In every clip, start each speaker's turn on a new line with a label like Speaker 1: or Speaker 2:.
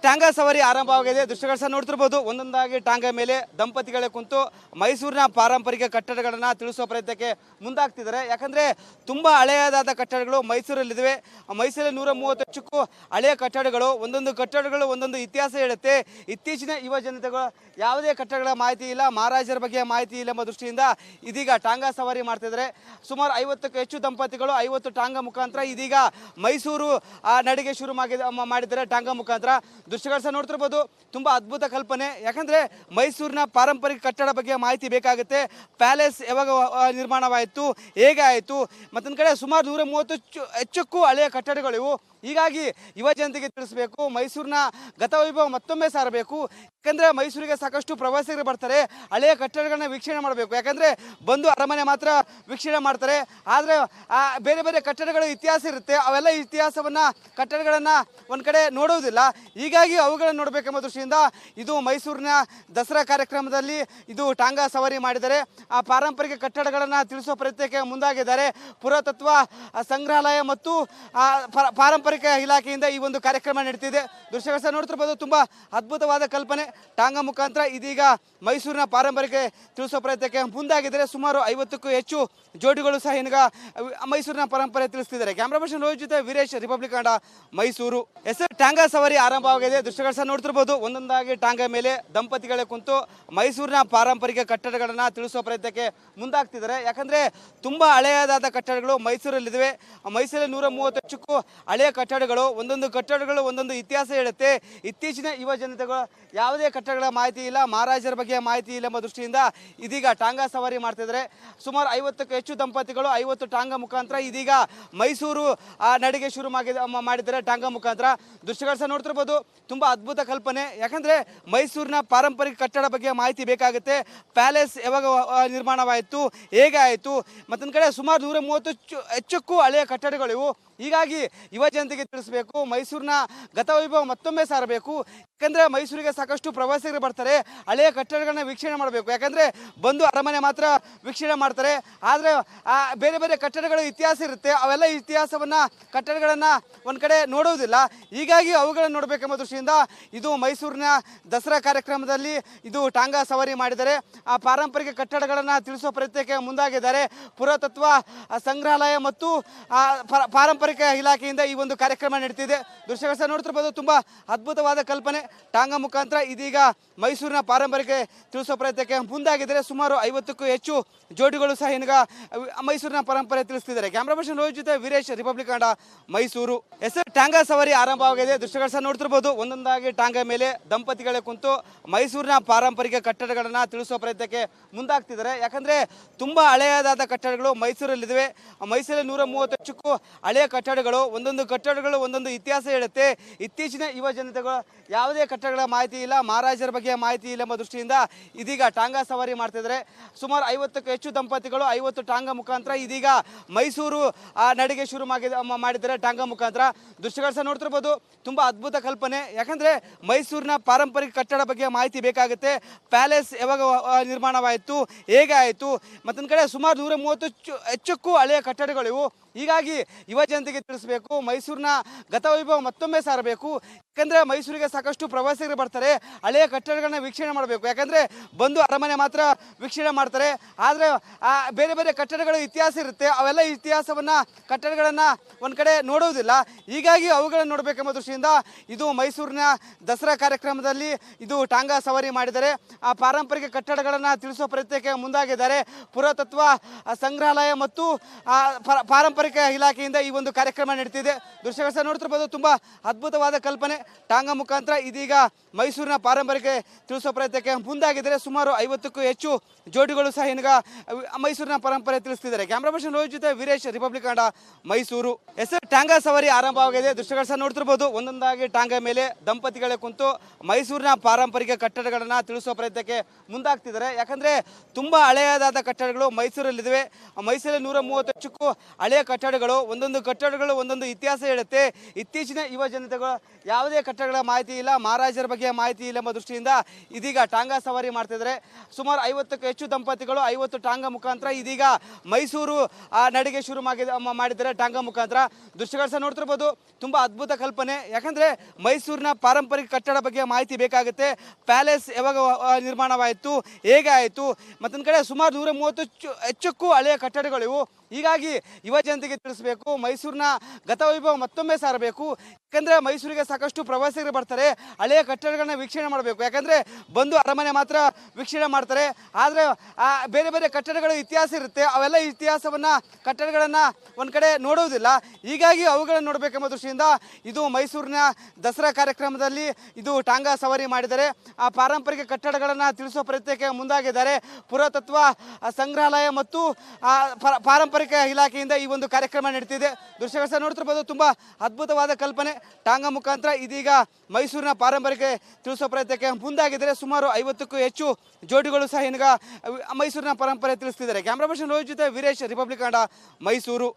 Speaker 1: ಟಾಂಗಾ ಸವಾರಿ ಆರಂಭವಾಗಿದೆ. ದೃಶ್ಯಗಳು ಸಹ ನೋಡ್ತಿರ್ಬೋದು. ಒಂದೊಂದಾಗಿ ಟಾಂಗಾ ಮೇಲೆ ದಂಪತಿಗಳೇ ಕುಂತು ಮೈಸೂರಿನ ಪಾರಂಪರಿಕ ಕಟ್ಟಡಗಳನ್ನು ತಿಳಿಸುವ ಪ್ರಯತ್ನಕ್ಕೆ ಮುಂದಾಗ್ತಿದ್ದಾರೆ. ಯಾಕಂದರೆ ತುಂಬ ಹಳೆಯದಾದ ಕಟ್ಟಡಗಳು ಮೈಸೂರಲ್ಲಿವೆ. ಮೈಸೂರಲ್ಲಿ 130 ಹೆಚ್ಚಕ್ಕೂ ಹಳೆಯ ಕಟ್ಟಡಗಳು. ಒಂದೊಂದು ಕಟ್ಟಡಗಳು ಒಂದೊಂದು ಇತಿಹಾಸ ಹೇಳುತ್ತೆ. ಇತ್ತೀಚಿನ ಯುವ ಜನತೆಗಳು ಯಾವುದೇ ಕಟ್ಟಡಗಳ ಮಾಹಿತಿ ಇಲ್ಲ, ಮಹಾರಾಜರ ಬಗ್ಗೆ ಮಾಹಿತಿ ಇಲ್ಲ ಎಂಬ ದೃಷ್ಟಿಯಿಂದ ಇದೀಗ ಟಾಂಗಾ ಸವಾರಿ ಮಾಡ್ತಿದ್ದಾರೆ. ಸುಮಾರು 50ಕ್ಕೂ ಹೆಚ್ಚು ದಂಪತಿಗಳು 50 ಟಾಂಗಾ ಮುಖಾಂತರ ಇದೀಗ ಮೈಸೂರು ನಡಿಗೆ ಶುರು ಮಾಡಿದ್ದಾರೆ. ಟಾಂಗಾ ಮುಖಾಂತರ ದೃಶ್ಯಗಳು ಸಹ ನೋಡ್ತಿರ್ಬೋದು. ತುಂಬ ಅದ್ಭುತ ಕಲ್ಪನೆ. ಯಾಕಂದರೆ ಮೈಸೂರಿನ ಪಾರಂಪರಿಕ ಕಟ್ಟಡ ಬಗ್ಗೆ ಮಾಹಿತಿ ಬೇಕಾಗುತ್ತೆ. ಪ್ಯಾಲೇಸ್ ಯಾವಾಗ ನಿರ್ಮಾಣವಾಯಿತು, ಹೇಗೆ ಆಯಿತು, ಮತ್ತೊಂದು ಕಡೆ ಸುಮಾರು 130 ಹೆಚ್ಚಕ್ಕೂ ಹಳೆಯ ಕಟ್ಟಡಗಳಿವು. ಹೀಗಾಗಿ ಯುವ ಜನತೆಗೆ ತಿಳಿಸಬೇಕು, ಮೈಸೂರಿನ ಗತವೈಭವ ಮತ್ತೊಮ್ಮೆ ಸಾರಬೇಕು. ಯಾಕಂದರೆ ಮೈಸೂರಿಗೆ ಸಾಕಷ್ಟು ಪ್ರವಾಸಿಗರು ಬರ್ತಾರೆ, ಹಳೆಯ ಕಟ್ಟಡಗಳನ್ನ ವೀಕ್ಷಣೆ ಮಾಡಬೇಕು. ಯಾಕಂದರೆ ಬಂದು ಅರಮನೆ ಮಾತ್ರ ವೀಕ್ಷಣೆ ಮಾಡ್ತಾರೆ, ಆದರೆ ಬೇರೆ ಬೇರೆ ಕಟ್ಟಡಗಳು ಇತಿಹಾಸ ಇರುತ್ತೆ. ಅವೆಲ್ಲ ಇತಿಹಾಸವನ್ನು ಕಟ್ಟಡಗಳನ್ನು ಒಂದು ಕಡೆ ನೋಡೋದಿಲ್ಲ. ಹೀಗಾಗಿ ಅವುಗಳನ್ನು ನೋಡಬೇಕೆಂಬ ದೃಷ್ಟಿಯಿಂದ ಇದು ಮೈಸೂರಿನ ದಸರಾ ಕಾರ್ಯಕ್ರಮದಲ್ಲಿ ಇದು ಟಾಂಗಾ ಸವಾರಿ ಮಾಡಿದ್ದಾರೆ. ಆ ಪಾರಂಪರಿಕ ಕಟ್ಟಡಗಳನ್ನು ತಿಳಿಸುವ ಪ್ರಯತ್ನಕ್ಕೆ ಮುಂದಾಗಿದ್ದಾರೆ. ಪುರಾತತ್ವ ಸಂಗ್ರಹಾಲಯ ಮತ್ತು ಪಾರಂಪರಿಕ ಇಲಾಖೆಯಿಂದ ಈ ಒಂದು ಕಾರ್ಯಕ್ರಮ ನಡೀತಿದೆ. ದೃಶ್ಯಗಳು ಸಹ ನೋಡ್ತಿರ್ಬೋದು. ತುಂಬ ಅದ್ಭುತವಾದ ಕಲ್ಪನೆ. ಟಾಂಗಾ ಮುಖಾಂತರ ಇದೀಗ ಮೈಸೂರಿನ ಪಾರಂಪರಿಕ ತಿಳಿಸುವ ಪ್ರಯತ್ನಕ್ಕೆ ಮುಂದಾಗಿದ್ದಾರೆ. ಸುಮಾರು 50ಕ್ಕೂ ಹೆಚ್ಚು ಜೋಡಿಗಳು ಸಹ ಈಗ ಮೈಸೂರಿನ ಪರಂಪರೆ ತಿಳಿಸ್ತಿದ್ದಾರೆ. ಕ್ಯಾಮ್ರಾ ಪರ್ಸನ್ ರೋಹಿತ್ ಜೊತೆ ವೀರೇಶ್, ರಿಪಬ್ಲಿಕ್ ಕನ್ನಡ, ಮೈಸೂರು. ಟಾಂಗಾ ಸವಾರಿ ಆರಂಭವಾಗಿದೆ. ದೃಶ್ಯಗಳು ಸಹ ನೋಡ್ತಿರ್ಬೋದು. ಒಂದೊಂದಾಗಿ ಟಾಂಗಾ ಮೇಲೆ ದಂಪತಿಗಳೇ ಕುಂತು ಮೈಸೂರಿನ ಪಾರಂಪರಿಕ ಕಟ್ಟಡಗಳನ್ನು ತಿಳಿಸುವ ಪ್ರಯತ್ನಕ್ಕೆ ಮುಂದಾಗ್ತಿದ್ದಾರೆ. ಯಾಕಂದರೆ ತುಂಬ ಹಳೆಯದಾದ ಕಟ್ಟಡಗಳು ಮೈಸೂರಲ್ಲಿವೆ. ಮೈಸೂರಲ್ಲಿ 130 ಹೆಚ್ಚಕ್ಕೂ ಹಳೆಯ ಕಟ್ಟಡಗಳು. ಒಂದೊಂದು ಕಟ್ಟಡಗಳು ಒಂದೊಂದು ಇತಿಹಾಸ ಹೇಳುತ್ತೆ. ಇತ್ತೀಚಿನ ಯುವ ಜನತೆಗಳು ಯಾವುದೇ ಕಟ್ಟಡಗಳ ಮಾಹಿತಿ ಇಲ್ಲ, ಮಹಾರಾಜರ ಬಗ್ಗೆ ಮಾಹಿತಿ ಇಲ್ಲ ಎಂಬ ದೃಷ್ಟಿಯಿಂದ ಇದೀಗ ಟಾಂಗಾ ಸವಾರಿ ಮಾಡ್ತಿದ್ದಾರೆ. ಸುಮಾರು 50ಕ್ಕೂ ಹೆಚ್ಚು ದಂಪತಿಗಳು 50 ಟಾಂಗಾ ಮುಖಾಂತರ ಇದೀಗ ಮೈಸೂರು ನಡಿಗೆ ಶುರು ಮಾಡಿದ್ದಾರೆ. ಟಾಂಗಾ ಮುಖಾಂತರ ದೃಶ್ಯಗಳು ಸಹ ನೋಡ್ತಿರ್ಬೋದು. ತುಂಬ ಅದ್ಭುತ ಕಲ್ಪನೆ. ಯಾಕಂದರೆ ಮೈಸೂರಿನ ಪಾರಂಪರಿಕ ಕಟ್ಟಡ ಬಗ್ಗೆ ಮಾಹಿತಿ ಬೇಕಾಗುತ್ತೆ. ಪ್ಯಾಲೇಸ್ ಯಾವಾಗ ನಿರ್ಮಾಣವಾಯಿತು, ಹೇಗೆ ಆಯಿತು, ಮತ್ತೊಂದು ಕಡೆ ಸುಮಾರು 130 ಹೆಚ್ಚಕ್ಕೂ ಹಳೆಯ ಕಟ್ಟಡಗಳಿವು. ಹೀಗಾಗಿ ಯುವ ಜನತೆಗೆ ತಿಳಿಸಬೇಕು, ಮೈಸೂರಿನ ಗತವೈಭವ ಮತ್ತೊಮ್ಮೆ ಸಾರಬೇಕು. ಯಾಕಂದರೆ ಮೈಸೂರಿಗೆ ಸಾಕಷ್ಟು ಪ್ರವಾಸಿಗರು ಬರ್ತಾರೆ, ಹಳೆಯ ಕಟ್ಟಡಗಳನ್ನ ವೀಕ್ಷಣೆ ಮಾಡಬೇಕು. ಯಾಕಂದರೆ ಬಂದು ಅರಮನೆ ಮಾತ್ರ ವೀಕ್ಷಣೆ ಮಾಡ್ತಾರೆ, ಆದರೆ ಬೇರೆ ಬೇರೆ ಕಟ್ಟಡಗಳು ಇತಿಹಾಸ ಇರುತ್ತೆ. ಅವೆಲ್ಲ ಇತಿಹಾಸವನ್ನು ಕಟ್ಟಡಗಳನ್ನು ಒಂದು ಕಡೆ ನೋಡೋದಿಲ್ಲ. ಹೀಗಾಗಿ ಅವುಗಳನ್ನು ನೋಡಬೇಕೆಂಬ ದೃಷ್ಟಿಯಿಂದ ಇದು ಮೈಸೂರಿನ ದಸರಾ ಕಾರ್ಯಕ್ರಮದಲ್ಲಿ ಇದು ಟಾಂಗಾ ಸವಾರಿ ಮಾಡಿದ್ದಾರೆ. ಆ ಪಾರಂಪರಿಕ ಕಟ್ಟಡಗಳನ್ನು ತಿಳಿಸುವ ಪ್ರಯತ್ನಕ್ಕೆ ಮುಂದಾಗಿದ್ದಾರೆ. ಪುರಾತತ್ವ ಸಂಗ್ರಹಾಲಯ ಮತ್ತು ಪಾರಂಪರಿಕ ಇಲಾಖೆಯಿಂದ ಈ ಒಂದು ಕಾರ್ಯಕ್ರಮ ನಡೀತಿದೆ. ದೃಶ್ಯಗಳು ಸಹ ನೋಡ್ತಿರ್ಬೋದು. ತುಂಬ ಅದ್ಭುತವಾದ ಕಲ್ಪನೆ. ಟಾಂಗಾ ಮುಖಾಂತರ ಇದೀಗ ಮೈಸೂರಿನ ಪಾರಂಪರಿಕ ತಿಳಿಸುವ ಪ್ರಯತ್ನಕ್ಕೆ ಮುಂದಾಗಿದ್ದಾರೆ. ಸುಮಾರು 50ಕ್ಕೂ ಹೆಚ್ಚು ಜೋಡಿಗಳು ಸಹ ಈಗ ಮೈಸೂರಿನ ಪರಂಪರೆ ತಿಳಿಸ್ತಿದ್ದಾರೆ. ಕ್ಯಾಮ್ರಾ ಪರ್ಸನ್ ರೋಹಿತ್ ಜೊತೆ ವೀರೇಶ್, ರಿಪಬ್ಲಿಕ್ ಕನ್ನಡ, ಮೈಸೂರು. ಟಾಂಗಾ ಸವಾರಿ ಆರಂಭವಾಗಿದೆ. ದೃಶ್ಯಗಳು ಸಹ ನೋಡ್ತಿರ್ಬೋದು. ಒಂದೊಂದಾಗಿ ಟಾಂಗಾ ಮೇಲೆ ದಂಪತಿಗಳೇ ಕುಂತು ಮೈಸೂರಿನ ಪಾರಂಪರಿಕ ಕಟ್ಟಡಗಳನ್ನು ತಿಳಿಸುವ ಪ್ರಯತ್ನಕ್ಕೆ ಮುಂದಾಗ್ತಿದ್ದಾರೆ. ಯಾಕಂದರೆ ತುಂಬ ಹಳೆಯದಾದ ಕಟ್ಟಡಗಳು ಮೈಸೂರಲ್ಲಿವೆ. ಮೈಸೂರಲ್ಲಿ 130 ಹೆಚ್ಚಕ್ಕೂ ಹಳೆಯ ಕಟ್ಟಡಗಳು. ಒಂದೊಂದು ಕಟ್ಟಡಗಳು ಒಂದೊಂದು ಇತಿಹಾಸ ಹೇಳುತ್ತೆ. ಇತ್ತೀಚಿನ ಯುವ ಜನತೆಗಳು ಯಾವುದೇ ಕಟ್ಟಡಗಳ ಮಾಹಿತಿ ಇಲ್ಲ, ಮಹಾರಾಜರ ಬಗ್ಗೆ ಮಾಹಿತಿ ಇಲ್ಲ ಎಂಬ ದೃಷ್ಟಿಯಿಂದ ಇದೀಗ ಟಾಂಗಾ ಸವಾರಿ ಮಾಡ್ತಿದ್ದಾರೆ. ಸುಮಾರು 50ಕ್ಕೂ ಹೆಚ್ಚು ದಂಪತಿಗಳು 50 ಟಾಂಗಾ ಮುಖಾಂತರ ಇದೀಗ ಮೈಸೂರು ನಡಿಗೆ ಶುರು ಮಾಡಿದ್ದಾರೆ. ಟಾಂಗಾ ಮುಖಾಂತರ ದೃಶ್ಯಗಳು ಸಹ ನೋಡ್ತಿರ್ಬೋದು. ತುಂಬ ಅದ್ಭುತ ಕಲ್ಪನೆ. ಯಾಕಂದರೆ ಮೈಸೂರಿನ ಪಾರಂಪರಿಕ ಕಟ್ಟಡ ಬಗ್ಗೆ ಮಾಹಿತಿ ಬೇಕಾಗುತ್ತೆ. ಪ್ಯಾಲೇಸ್ ಯಾವಾಗ ನಿರ್ಮಾಣವಾಯಿತು, ಹೇಗೆ ಆಯಿತು, ಮತ್ತೊಂದು ಕಡೆ ಸುಮಾರು 130 ಹೆಚ್ಚಕ್ಕೂ ಹಳೆಯ ಕಟ್ಟಡಗಳಿವು. ಹೀಗಾಗಿ ಯುವ ಜನತೆಗೆ ತಿಳಿಸಬೇಕು, ಮೈಸೂರಿನ ಗತವೈಭವ ಮತ್ತೊಮ್ಮೆ ಸಾರಬೇಕು. ಯಾಕಂದರೆ ಮೈಸೂರಿಗೆ ಸಾಕಷ್ಟು ಪ್ರವಾಸಿಗರು ಬರ್ತಾರೆ, ಹಳೆಯ ಕಟ್ಟಡಗಳನ್ನ ವೀಕ್ಷಣೆ ಮಾಡಬೇಕು. ಯಾಕಂದರೆ ಬಂದು ಅರಮನೆ ಮಾತ್ರ ವೀಕ್ಷಣೆ ಮಾಡ್ತಾರೆ, ಆದರೆ ಬೇರೆ ಬೇರೆ ಕಟ್ಟಡಗಳು ಇತಿಹಾಸ ಇರುತ್ತೆ. ಅವೆಲ್ಲ ಇತಿಹಾಸವನ್ನು ಕಟ್ಟಡಗಳನ್ನು ಒಂದು ಕಡೆ ನೋಡೋದಿಲ್ಲ. ಹೀಗಾಗಿ ಅವುಗಳನ್ನು ನೋಡಬೇಕೆಂಬ ದೃಷ್ಟಿಯಿಂದ ಇದು ಮೈಸೂರಿನ ದಸರಾ ಕಾರ್ಯಕ್ರಮದಲ್ಲಿ ಇದು ಟಾಂಗಾ ಸವಾರಿ ಮಾಡಿದ್ದಾರೆ. ಆ ಪಾರಂಪರಿಕ ಕಟ್ಟಡಗಳನ್ನು ತಿಳಿಸುವ ಪ್ರಯತ್ನಕ್ಕೆ ಮುಂದಾಗಿದ್ದಾರೆ. ಪುರಾತತ್ವ ಸಂಗ್ರಹಾಲಯ ಮತ್ತು ಪಾರಂಪರಿಕ ಇಲಾಖೆಯಿಂದ ಈ ಒಂದು ಕಾರ್ಯಕ್ರಮ ನಡೀತಿದೆ. ದೃಶ್ಯಗಳು ಸಹ ನೋಡ್ತಿರ್ಬೋದು. ತುಂಬ ಅದ್ಭುತವಾದ ಕಲ್ಪನೆ. ಟಾಂಗಾ ಮುಖಾಂತರ ಇದೀಗ ಮೈಸೂರಿನ ಪಾರಂಪರಿಕ ತಿಳಿಸುವ ಪ್ರಯತ್ನಕ್ಕೆ ಮುಂದಾಗಿದ್ದಾರೆ. ಸುಮಾರು 50ಕ್ಕೂ ಹೆಚ್ಚು ಜೋಡಿಗಳು ಸಹ ಈಗ ಮೈಸೂರಿನ ಪರಂಪರೆ ತಿಳಿಸ್ತಿದ್ದಾರೆ. ಕ್ಯಾಮ್ರಾ ಪರ್ಸನ್ ರೋಹಿತ್ ಜೊತೆ ವೀರೇಶ್, ರಿಪಬ್ಲಿಕ್ ಕನ್ನಡ, ಮೈಸೂರು. ಟಾಂಗಾ ಸವಾರಿ ಆರಂಭವಾಗಿದೆ. ದೃಶ್ಯಗಳು ಸಹ ನೋಡ್ತಿರ್ಬೋದು. ಒಂದೊಂದಾಗಿ ಟಾಂಗಾ ಮೇಲೆ ದಂಪತಿಗಳೇ ಕುಂತು ಮೈಸೂರಿನ ಪಾರಂಪರಿಕ ಕಟ್ಟಡಗಳನ್ನು ತಿಳಿಸುವ ಪ್ರಯತ್ನಕ್ಕೆ ಮುಂದಾಗ್ತಿದ್ದಾರೆ. ಯಾಕಂದರೆ ತುಂಬ ಹಳೆಯದಾದ ಕಟ್ಟಡಗಳು ಮೈಸೂರಲ್ಲಿವೆ. ಮೈಸೂರಲ್ಲಿ 130 ಹೆಚ್ಚಕ್ಕೂ ಹಳೆಯ ಕಟ್ಟಡಗಳು, ಒಂದೊಂದು ಇತಿಹಾಸ ಹೇಳುತ್ತೆ. ಇತ್ತೀಚಿನ ಯುವ ಜನತೆಗಳು ಯಾವುದೇ ಕಟ್ಟಡಗಳ ಮಾಹಿತಿ ಇಲ್ಲ, ಮಹಾರಾಜರ ಬಗ್ಗೆ ಮಾಹಿತಿ ಇಲ್ಲ ಎಂಬ ದೃಷ್ಟಿಯಿಂದ ಇದೀಗ ಟಾಂಗಾ ಸವಾರಿ ಮಾಡ್ತಿದ್ದಾರೆ. ಸುಮಾರು 50ಕ್ಕೂ ಹೆಚ್ಚು ದಂಪತಿಗಳು 50 ಟಾಂಗಾ ಮುಖಾಂತರ ಇದೀಗ ಮೈಸೂರು ನಡಿಗೆ ಶುರು ಮಾಡಿದ್ದಾರೆ. ಟಾಂಗಾ ಮುಖಾಂತರ ದೃಶ್ಯಗಳು ಸಹ ನೋಡ್ತಿರ್ಬೋದು. ತುಂಬಾ ಅದ್ಭುತ ಕಲ್ಪನೆ. ಯಾಕಂದ್ರೆ ಮೈಸೂರಿನ ಪಾರಂಪರಿಕ ಕಟ್ಟಡ ಬಗ್ಗೆ ಮಾಹಿತಿ ಬೇಕಾಗುತ್ತೆ. ಪ್ಯಾಲೇಸ್ ಯಾವಾಗ ನಿರ್ಮಾಣವಾಯಿತು, ಹೇಗೆ ಆಯಿತು, ಮತ್ತೊಂದು ಕಡೆ ಸುಮಾರು 130 ಹೆಚ್ಚಕ್ಕೂ ಹಳೆಯ ಕಟ್ಟಡಗಳು ಇವು. ಹೀಗಾಗಿ ಯುವ ಜನತೆಗೆ ತಿಳಿಸಬೇಕು, ಮೈಸೂರಿನ ಗತವೈಭವ ಮತ್ತೊಮ್ಮೆ ಸಾರಬೇಕು. ಯಾಕಂದರೆ ಮೈಸೂರಿಗೆ ಸಾಕಷ್ಟು ಪ್ರವಾಸಿಗರು ಬರ್ತಾರೆ, ಹಳೆಯ ಕಟ್ಟಡಗಳನ್ನ ವೀಕ್ಷಣೆ ಮಾಡಬೇಕು. ಯಾಕಂದರೆ ಬಂದು ಅರಮನೆ ಮಾತ್ರ ವೀಕ್ಷಣೆ ಮಾಡ್ತಾರೆ, ಆದರೆ ಬೇರೆ ಬೇರೆ ಕಟ್ಟಡಗಳ ಇತಿಹಾಸ ಇರುತ್ತೆ. ಅವೆಲ್ಲ ಇತಿಹಾಸವನ್ನು ಕಟ್ಟಡಗಳನ್ನು ಒಂದು ಕಡೆ ನೋಡುವುದಿಲ್ಲ. ಹೀಗಾಗಿ ಅವುಗಳನ್ನು ನೋಡಬೇಕೆಂಬ ದೃಷ್ಟಿಯಿಂದ ಇದು ಮೈಸೂರಿನ ದಸರಾ ಕಾರ್ಯಕ್ರಮದಲ್ಲಿ ಇದು ಟಾಂಗಾ ಸವಾರಿ ಮಾಡಿದ್ದಾರೆ. ಆ ಪಾರಂಪರಿಕ ಕಟ್ಟಡಗಳನ್ನು ತಿಳಿಸುವ ಪ್ರಯತ್ನಕ್ಕೆ ಮುಂದಾಗಿದ್ದಾರೆ. ಪುರಾತತ್ವ ಸಂಗ್ರಹಾಲಯ ಮತ್ತು ಪಾರಂಪರಿಕ ಇಲಾಖೆಯಿಂದ ಈ ಒಂದು ಕಾರ್ಯಕ್ರಮ ನಡೀತಿದೆ. ದೃಶ್ಯಗಳು ಸಹ ನೋಡ್ತಿರ್ಬೋದು. ತುಂಬ ಅದ್ಭುತವಾದ ಕಲ್ಪನೆ. ಟಾಂಗಾ ಮುಖಾಂತರ ಇದೀಗ ಮೈಸೂರಿನ ಪಾರಂಪರಿಕ ತಿಳಿಸುವ ಪ್ರಯತ್ನಕ್ಕೆ ಮುಂದಾಗಿದ್ದಾರೆ. ಸುಮಾರು 50ಕ್ಕೂ ಹೆಚ್ಚು ಜೋಡಿಗಳು ಸಹ ಈಗ ಮೈಸೂರಿನ ಪರಂಪರೆ ತಿಳಿಸ್ತಿದ್ದಾರೆ. ಕ್ಯಾಮ್ರಾ ಪರ್ಸನ್ ರೋಹಿತ್ ಜೊತೆ ವೀರೇಶ್, ರಿಪಬ್ಲಿಕ್ ಕನ್ನಡ, ಮೈಸೂರು.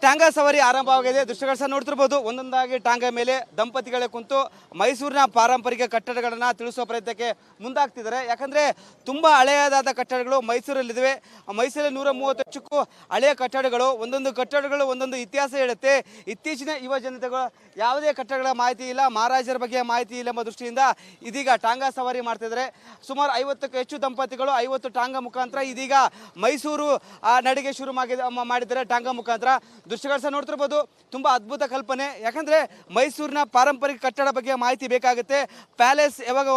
Speaker 1: ಟಾಂಗಾ ಸವಾರಿ ಆರಂಭವಾಗಿದೆ. ದೃಶ್ಯಗಳು ಸಹ ನೋಡ್ತಿರ್ಬೋದು. ಒಂದೊಂದಾಗಿ ಟಾಂಗಾ ಮೇಲೆ ದಂಪತಿಗಳೇ ಕುಂತು ಮೈಸೂರಿನ ಪಾರಂಪರಿಕ ಕಟ್ಟಡಗಳನ್ನು ತಿಳಿಸುವ ಪ್ರಯತ್ನಕ್ಕೆ ಮುಂದಾಗ್ತಿದ್ದಾರೆ. ಯಾಕಂದ್ರೆ ತುಂಬಾ ಹಳೆಯದಾದ ಕಟ್ಟಡಗಳು ಮೈಸೂರಲ್ಲಿವೆ. ಮೈಸೂರಲ್ಲಿ 130 ಹೆಚ್ಚಕ್ಕೂ ಹಳೆಯ ಕಟ್ಟಡಗಳು, ಒಂದೊಂದು ಇತಿಹಾಸ ಹೇಳುತ್ತೆ. ಇತ್ತೀಚಿನ ಯುವ ಜನತೆಗಳು ಯಾವುದೇ ಕಟ್ಟಡಗಳ ಮಾಹಿತಿ ಇಲ್ಲ, ಮಹಾರಾಜರ ಬಗ್ಗೆ ಮಾಹಿತಿ ಇಲ್ಲ ಎಂಬ ದೃಷ್ಟಿಯಿಂದ ಇದೀಗ ಟಾಂಗಾ ಸವಾರಿ ಮಾಡ್ತಿದ್ದಾರೆ. ಸುಮಾರು 50ಕ್ಕೂ ಹೆಚ್ಚು ದಂಪತಿಗಳು 50 ಟಾಂಗಾ ಮುಖಾಂತರ ಇದೀಗ ಮೈಸೂರು ನಡಿಗೆ ಶುರು ಮಾಡಿದ್ದಾರೆ. ಟಾಂಗಾ ಮುಖಾಂತರ ದೃಶ್ಯಗಳು ಸಹ ನೋಡ್ತಿರ್ಬೋದು. ತುಂಬಾ ಅದ್ಭುತ ಕಲ್ಪನೆ. ಯಾಕಂದ್ರೆ ಮೈಸೂರಿನ ಪಾರಂಪರಿಕ ಕಟ್ಟಡ ಬಗ್ಗೆ ಮಾಹಿತಿ ಬೇಕಾಗುತ್ತೆ. ಪ್ಯಾಲೇಸ್ ಯಾವಾಗ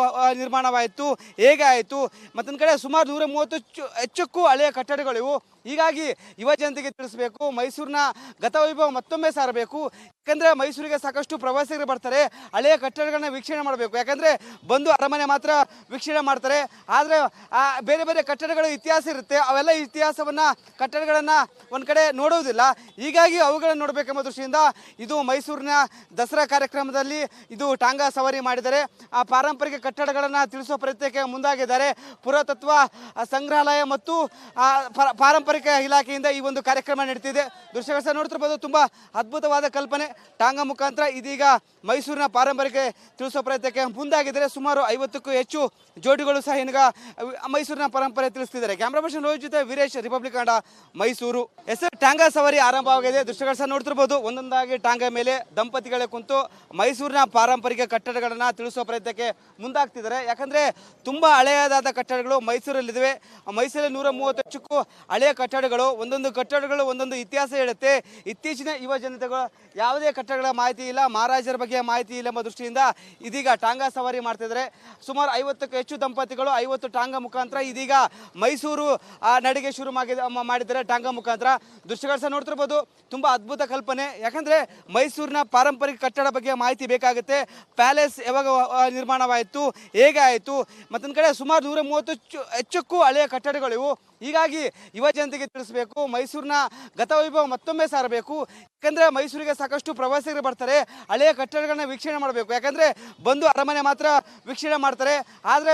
Speaker 1: ನಿರ್ಮಾಣವಾಯಿತು, ಹೇಗೆ ಆಯಿತು, ಮತ್ತೊಂದು ಕಡೆ ಸುಮಾರು 130 ಹೆಚ್ಚಕ್ಕೂ ಹಳೆಯ ಕಟ್ಟಡಗಳು ಇವು. ಹೀಗಾಗಿ ಯುವ ಜನತೆಗೆ ತಿಳಿಸಬೇಕು, ಮೈಸೂರಿನ ಗತವೈಭವ ಮತ್ತೊಮ್ಮೆ ಸಾರಬೇಕು. ಯಾಕಂದರೆ ಮೈಸೂರಿಗೆ ಸಾಕಷ್ಟು ಪ್ರವಾಸಿಗರು ಬರ್ತಾರೆ, ಹಳೆಯ ಕಟ್ಟಡಗಳನ್ನ ವೀಕ್ಷಣೆ ಮಾಡಬೇಕು. ಯಾಕಂದರೆ ಬಂದು ಅರಮನೆ ಮಾತ್ರ ವೀಕ್ಷಣೆ ಮಾಡ್ತಾರೆ, ಆದರೆ ಬೇರೆ ಬೇರೆ ಕಟ್ಟಡಗಳ ಇತಿಹಾಸ ಇರುತ್ತೆ. ಅವೆಲ್ಲ ಇತಿಹಾಸವನ್ನು ಕಟ್ಟಡಗಳನ್ನು ಒಂದು ಕಡೆ ನೋಡುವುದಿಲ್ಲ. ಹೀಗಾಗಿ ಅವುಗಳನ್ನು ನೋಡಬೇಕೆಂಬ ದೃಷ್ಟಿಯಿಂದ ಇದು ಮೈಸೂರಿನ ದಸರಾ ಕಾರ್ಯಕ್ರಮದಲ್ಲಿ ಇದು ಟಾಂಗಾ ಸವಾರಿ ಮಾಡಿದ್ದಾರೆ. ಆ ಪಾರಂಪರಿಕ ಕಟ್ಟಡಗಳನ್ನು ತಿಳಿಸುವ ಪ್ರಯತ್ನಕ್ಕೆ ಮುಂದಾಗಿದ್ದಾರೆ. ಪುರಾತತ್ವ ಸಂಗ್ರಹಾಲಯ ಮತ್ತು ಪಾರಂಪರಿಕ ಇಲಾಖೆಯಿಂದ ಈ ಒಂದು ಕಾರ್ಯಕ್ರಮ ನಡೀತಿದೆ. ದೃಶ್ಯಗಳು ಸಹ ನೋಡ್ತಿರ್ಬೋದು. ತುಂಬಾ ಅದ್ಭುತವಾದ ಕಲ್ಪನೆ. ಟಾಂಗಾ ಮುಖಾಂತರ ಇದೀಗ ಮೈಸೂರಿನ ಪಾರಂಪರಿಕ ತಿಳಿಸುವ ಪ್ರಯತ್ನಕ್ಕೆ ಮುಂದಾಗಿದ್ದಾರೆ. ಸುಮಾರು 50ಕ್ಕೂ ಹೆಚ್ಚು ಜೋಡಿಗಳು ಸಹ ಈಗ ಮೈಸೂರಿನ ಪರಂಪರೆ ತಿಳಿಸ್ತಿದ್ದಾರೆ. ಕ್ಯಾಮ್ರಾ ಪರ್ಸನ್ ರೋಹಿತ್ ಜೊತೆ ವೀರೇಶ್, ರಿಪಬ್ಲಿಕ್ ಕನ್ನಡ, ಮೈಸೂರು. ಟಾಂಗಾ ಸವಾರಿ ಆರಂಭವಾಗಿದೆ. ದೃಶ್ಯಗಳು ಸಹ ನೋಡ್ತಿರ್ಬೋದು. ಒಂದೊಂದಾಗಿ ಟಾಂಗಾ ಮೇಲೆ ದಂಪತಿಗಳೇ ಕುಂತು ಮೈಸೂರಿನ ಪಾರಂಪರಿಕ ಕಟ್ಟಡಗಳನ್ನು ತಿಳಿಸುವ ಪ್ರಯತ್ನಕ್ಕೆ ಮುಂದಾಗ್ತಿದ್ದಾರೆ. ಯಾಕಂದ್ರೆ ತುಂಬಾ ಹಳೆಯದಾದ ಕಟ್ಟಡಗಳು ಮೈಸೂರಲ್ಲಿವೆ. ಮೈಸೂರಲ್ಲಿ 130 ಹೆಚ್ಚಕ್ಕೂ ಹಳೆಯ ಕಟ್ಟಡಗಳು, ಒಂದೊಂದು ಇತಿಹಾಸ ಹೇಳುತ್ತೆ. ಇತ್ತೀಚಿನ ಯುವ ಜನತೆಗಳು ಯಾವುದೇ ಕಟ್ಟಡಗಳ ಮಾಹಿತಿ ಇಲ್ಲ, ಮಹಾರಾಜರ ಬಗ್ಗೆ ಮಾಹಿತಿ ಇಲ್ಲ ಎಂಬ ದೃಷ್ಟಿಯಿಂದ ಇದೀಗ ಟಾಂಗಾ ಸವಾರಿ ಮಾಡ್ತಿದ್ದಾರೆ. ಸುಮಾರು 50ಕ್ಕೂ ಹೆಚ್ಚು ದಂಪತಿಗಳು 50 ಟಾಂಗಾ ಮುಖಾಂತರ ಇದೀಗ ಮೈಸೂರು ನಡಿಗೆ ಶುರು ಮಾಡಿದ್ದಾರೆ. ಟಾಂಗಾ ಮುಖಾಂತರ ದೃಶ್ಯಗಳು ಸಹ ನೋಡ್ತಿರ್ಬೋದು. ತುಂಬಾ ಅದ್ಭುತ ಕಲ್ಪನೆ. ಯಾಕಂದ್ರೆ ಮೈಸೂರಿನ ಪಾರಂಪರಿಕ ಕಟ್ಟಡ ಬಗ್ಗೆ ಮಾಹಿತಿ ಬೇಕಾಗುತ್ತೆ. ಪ್ಯಾಲೇಸ್ ಯಾವಾಗ ನಿರ್ಮಾಣವಾಯಿತು, ಹೇಗೆ ಆಯಿತು, ಮತ್ತೊಂದು ಕಡೆ ಸುಮಾರು 130 ಹೆಚ್ಚಕ್ಕೂ ಹಳೆಯ ಕಟ್ಟಡಗಳು ಇವು. ಹೀಗಾಗಿ ಯುವ ಜನತೆಗೆ ತಿಳಿಸಬೇಕು, ಮೈಸೂರಿನ ಗತವೈಭವ ಮತ್ತೊಮ್ಮೆ ಸಾರಬೇಕು. ಯಾಕಂದರೆ ಮೈಸೂರಿಗೆ ಸಾಕಷ್ಟು ಪ್ರವಾಸಿಗರು ಬರ್ತಾರೆ, ಹಳೆಯ ಕಟ್ಟಡಗಳನ್ನ ವೀಕ್ಷಣೆ ಮಾಡಬೇಕು. ಯಾಕಂದರೆ ಬಂದು ಅರಮನೆ ಮಾತ್ರ ವೀಕ್ಷಣೆ ಮಾಡ್ತಾರೆ, ಆದರೆ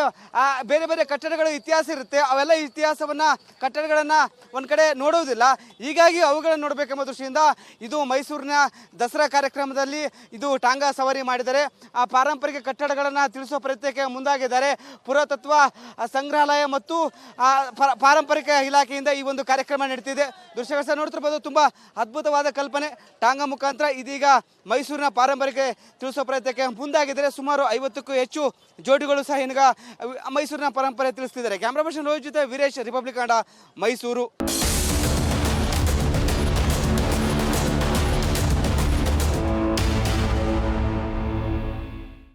Speaker 1: ಬೇರೆ ಬೇರೆ ಕಟ್ಟಡಗಳ ಇತಿಹಾಸ ಇರುತ್ತೆ. ಅವೆಲ್ಲ ಇತಿಹಾಸವನ್ನು ಕಟ್ಟಡಗಳನ್ನು ಒಂದು ಕಡೆ ನೋಡುವುದಿಲ್ಲ. ಹೀಗಾಗಿ ಅವುಗಳನ್ನು ನೋಡಬೇಕೆಂಬ ದೃಷ್ಟಿಯಿಂದ ಇದು ಮೈಸೂರಿನ ದಸರಾ ಕಾರ್ಯಕ್ರಮದಲ್ಲಿ ಇದು ಟಾಂಗಾ ಸವಾರಿ ಮಾಡಿದ್ದಾರೆ. ಆ ಪಾರಂಪರಿಕ ಕಟ್ಟಡಗಳನ್ನು ತಿಳಿಸುವ ಪ್ರಯತ್ನಕ್ಕೆ ಮುಂದಾಗಿದ್ದಾರೆ. ಪುರಾತತ್ವ ಸಂಗ್ರಹಾಲಯ ಮತ್ತು ಪಾರಂಪರಿಕ ಇಲಾಖೆಯಿಂದ ಈ ಒಂದು ಕಾರ್ಯಕ್ರಮ ನಡೀತಿದೆ. ದೃಶ್ಯಗಳು ಸಹ ನೋಡ್ತಿರ್ಬೋದು. ತುಂಬಾ ಅದ್ಭುತವಾದ ಕಲ್ಪನೆ. ಟಾಂಗಾ ಮುಖಾಂತರ ಇದೀಗ ಮೈಸೂರಿನ ಪಾರಂಪರಿಕ ತಿಳಿಸುವ ಪ್ರಯತ್ನಕ್ಕೆ ಮುಂದಾಗಿದ್ದಾರೆ. ಸುಮಾರು 50ಕ್ಕೂ ಹೆಚ್ಚು ಜೋಡಿಗಳು ಸಹ ಈಗ ಮೈಸೂರಿನ ಪರಂಪರೆ ತಿಳಿಸ್ತಿದ್ದಾರೆ. ಕ್ಯಾಮ್ರಾ ಪರ್ಸನ್ ರೋಹಿತ್ ಜೊತೆ ವೀರೇಶ್, ರಿಪಬ್ಲಿಕ್ ಕನ್ನಡ, ಮೈಸೂರು.